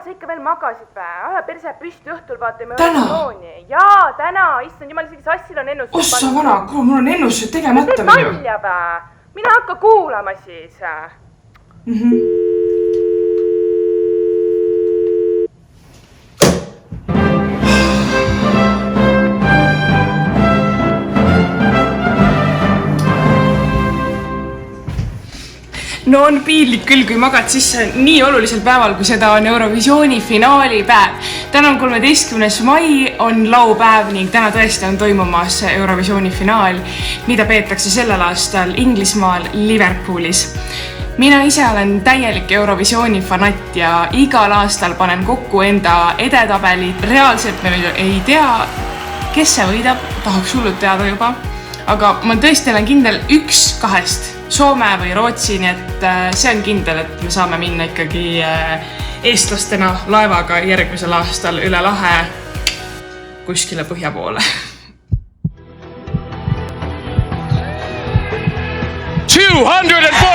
jumal, sa ikka veel magasid vä? Aja perse püsti õhtul vaatame Eurovisiooni. Jaa, täna, issand jumal, isegi sassil on ennustused. Ossa vana, kuule, mul on ennustused tegemata minu. Sa teed nalja vä? Mina hakka kuulama siis. No on piinlik küll, kui magad sisse nii olulisel päeval, kui seda on Eurovisiooni finaalipäev. Täna on 13. mai, on laupäev ning täna tõesti on toimumas Eurovisiooni finaal, mida peetakse sellel aastal Inglismaal Liverpoolis. Mina ise olen täielik Eurovisiooni fanatt ja igal aastal panen kokku enda edetabelit. Reaalselt me ei tea, kes see võidab, tahaks hullult teada juba. Aga ma tõesti olen kindel 1-2 Soome või Rootsi, nii et see on kindel, et me saame minna ikkagi eestlastena laevaga järgmisel aastal üle lahe kuskile põhja poole. 240